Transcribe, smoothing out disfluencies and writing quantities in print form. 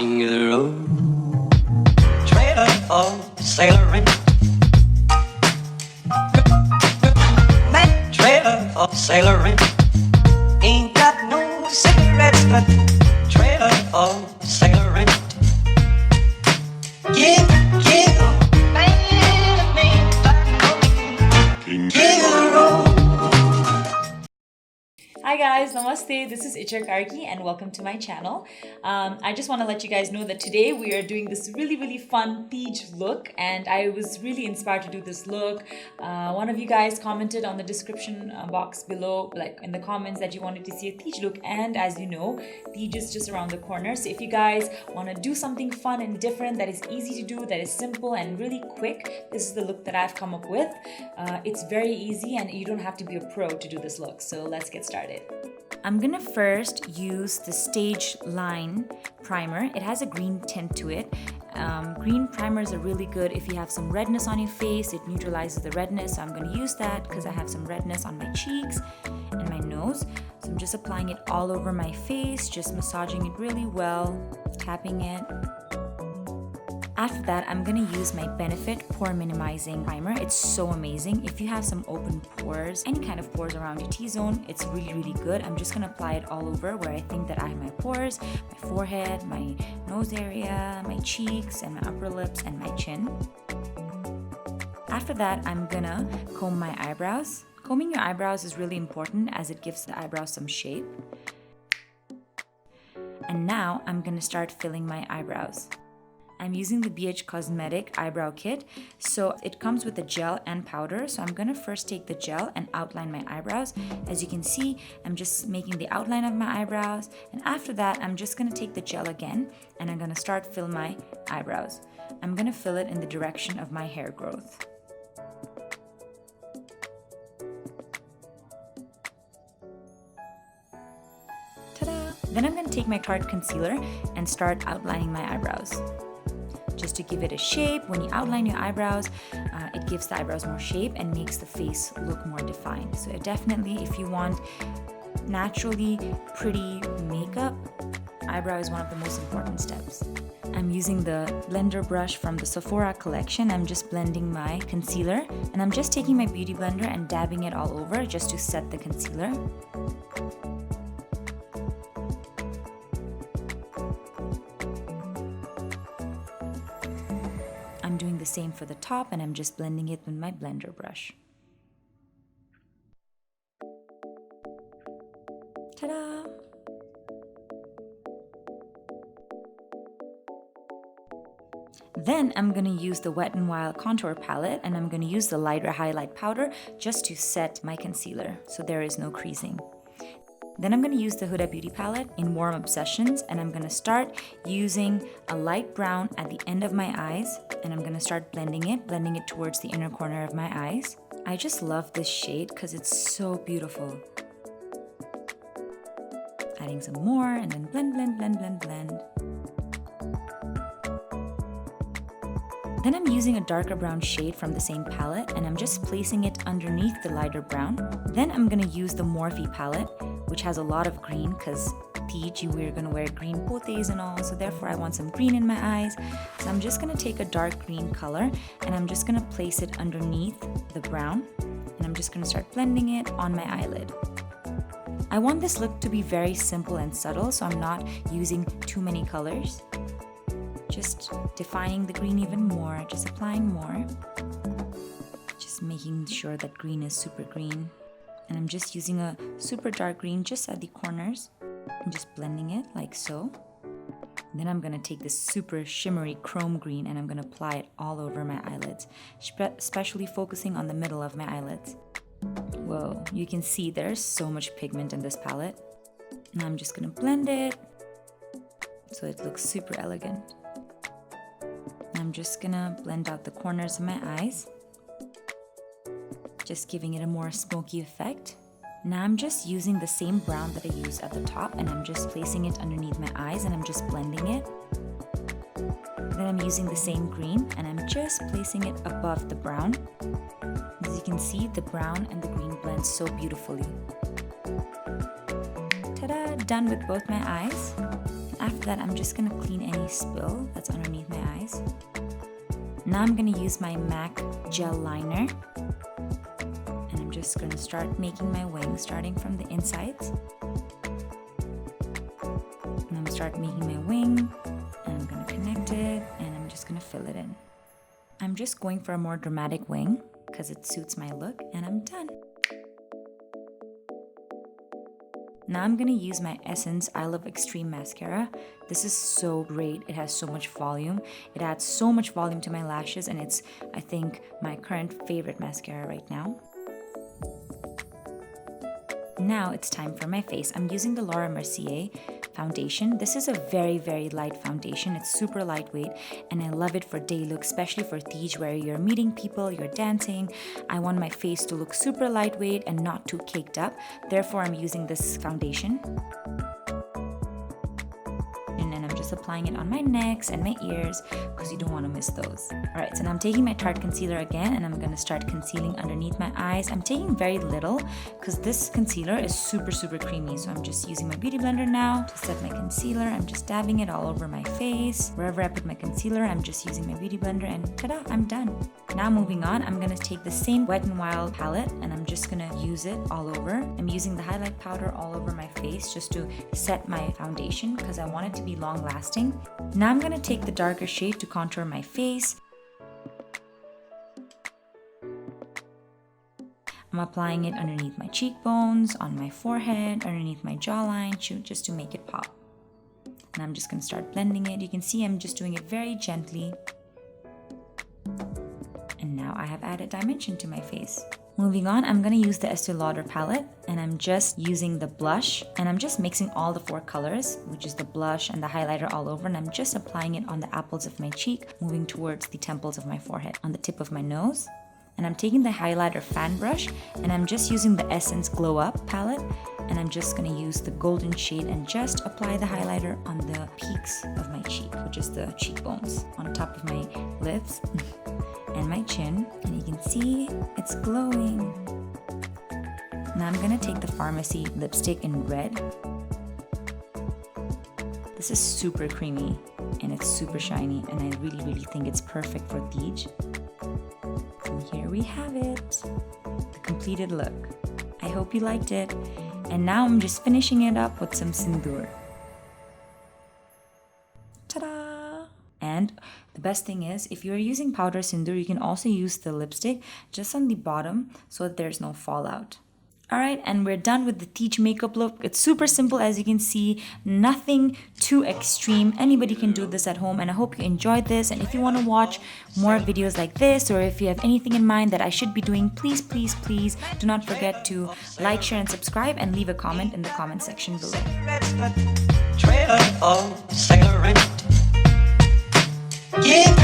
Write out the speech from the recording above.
King of the road, trailer for sailoring, man, trailer for sailoring. Ain't got no cigarettes, but trailer for sailoring. King of the road. Hi guys, namaste. This is Itchyakarki and welcome to my channel. I just want to let you guys know that today we are doing this really fun Teej look, and I was really inspired to do this look. One of you guys commented on the description box below, like in the comments, that you wanted to see a Teej look, and as you know, Teej is just around the corner. So if you guys want to do something fun and different that is easy to do, that is simple and really quick, this is the look that I've come up with. It's very easy and you don't have to be a pro to do this look. So let's get started. I'm gonna first use the Stage Line primer. It has a green tint to it. Green primers are really good if you have some redness on your face. It neutralizes the redness, so I'm gonna use that because I have some redness on my cheeks and my nose. So I'm just applying it all over my face, just massaging it really well, tapping it. After that, I'm gonna use my Benefit Pore Minimizing Primer. It's so amazing. If you have some open pores, any kind of pores around your T-zone, it's really good. I'm just gonna apply it all over where I think that I have my pores, my forehead, my nose area, my cheeks, and my upper lips, and my chin. After that, I'm gonna comb my eyebrows. Combing your eyebrows is really important as it gives the eyebrows some shape. And now I'm gonna start filling my eyebrows. I'm using the BH Cosmetic Eyebrow Kit. So it comes with a gel and powder. So I'm gonna first take the gel and outline my eyebrows. As you can see, I'm just making the outline of my eyebrows. And after that, I'm just gonna take the gel again and I'm gonna start fill my eyebrows. I'm gonna fill it in the direction of my hair growth. Ta-da! Then I'm gonna take my Tarte concealer and start outlining my eyebrows. Just to give it a shape. When you outline your eyebrows, it gives the eyebrows more shape and makes the face look more defined. So definitely, if you want naturally pretty makeup, eyebrow is one of the most important steps. I'm using the blender brush from the Sephora collection. I'm just blending my concealer, and I'm just taking my beauty blender and dabbing it all over just to set the concealer. I'm doing the same for the top, and I'm just blending it with my blender brush. Ta-da! Then I'm gonna use the Wet n Wild contour palette, and I'm gonna use the lighter highlight powder just to set my concealer so there is no creasing. Then I'm going to use the Huda Beauty palette in Warm Obsessions, and I'm going to start using a light brown at the end of my eyes, and I'm going to start blending it towards the inner corner of my eyes. I just love this shade because it's so beautiful. Adding some more, and then blend. Then I'm using a darker brown shade from the same palette, and I'm just placing it underneath the lighter brown. Then I'm going to use the Morphe palette, which has a lot of green because Teej, we're going to wear green potes and all, so therefore I want some green in my eyes. So I'm just going to take a dark green color, and I'm just going to place it underneath the brown, and I'm just going to start blending it on my eyelid. I want this look to be very simple and subtle, so I'm not using too many colors. Just defining the green even more, just applying more. Just making sure that green is super green. And I'm just using a super dark green just at the corners. I'm just blending it like so. And then I'm gonna take this super shimmery chrome green and I'm gonna apply it all over my eyelids, especially focusing on the middle of my eyelids. Whoa, you can see there's so much pigment in this palette. And I'm just gonna blend it so it looks super elegant. I'm just gonna blend out the corners of my eyes, just giving it a more smoky effect. Now I'm just using the same brown that I used at the top, and I'm just placing it underneath my eyes and I'm just blending it. Then I'm using the same green and I'm just placing it above the brown. As you can see, the brown and the green blend so beautifully. Ta-da! Done with both my eyes. After that, I'm just gonna clean any spill that's underneath my eyes. Now I'm gonna use my MAC gel liner. And I'm just gonna start making my wing, starting from the insides. And I'm gonna start making my wing, and I'm gonna connect it, and I'm just gonna fill it in. I'm just going for a more dramatic wing because it suits my look, and I'm done. Now I'm gonna use my Essence I Love Extreme mascara. This is so great. It has so much volume. It adds so much volume to my lashes, and it's, I think, my current favorite mascara right now. Now it's time for my face. I'm using the Laura Mercier foundation. This is a very, very light foundation. It's super lightweight, and I love it for day look, especially for Teej, where you're meeting people, you're dancing. I want my face to look super lightweight and not too caked up. Therefore, I'm using this foundation. And then I'm just applying it on my necks and my ears because you don't want to miss those. Alright, so now I'm taking my Tarte concealer again, and I'm going to start concealing underneath my eyes. I'm taking very little because this concealer is super, super creamy. So I'm just using my beauty blender now to set my concealer. I'm just dabbing it all over my face. Wherever I put my concealer, I'm just using my beauty blender, and ta-da, I'm done. Now moving on, I'm going to take the same Wet n Wild palette, and I'm just going to use it all over. I'm using the highlight powder all over my face just to set my foundation because I want it to be long lasting. Now I'm going to take the darker shade to contour my face. I'm applying it underneath my cheekbones, on my forehead, underneath my jawline, just to make it pop. And I'm just going to start blending it. You can see I'm just doing it very gently. And now I have added dimension to my face. Moving on, I'm going to use the Estee Lauder palette, and I'm just using the blush, and I'm just mixing all the four colors, which is the blush and the highlighter all over, and I'm just applying it on the apples of my cheek, moving towards the temples of my forehead, on the tip of my nose. And I'm taking the highlighter fan brush, and I'm just using the Essence Glow Up palette, and I'm just going to use the golden shade and just apply the highlighter on the peaks of my cheek, which is the cheekbones, on top of my lips and my chin. And you can see it's glowing. Now I'm going to take the Pharmacy lipstick in red. This is super creamy and it's super shiny, and I really, really think it's perfect for Teej. And here we have it, the completed look. I hope you liked it. And now I'm just finishing it up with some sindoor. Ta-da! And the best thing is, if you're using powder sindoor, you can also use the lipstick just on the bottom so that there's no fallout. Alright, and we're done with the Teej makeup look. It's super simple, as you can see, nothing too extreme. Anybody can do this at home, and I hope you enjoyed this. And if you want to watch more videos like this, or if you have anything in mind that I should be doing, please, please, please do not forget to like, share, and subscribe, and leave a comment in the comment section below. Trailer of cigarette. Give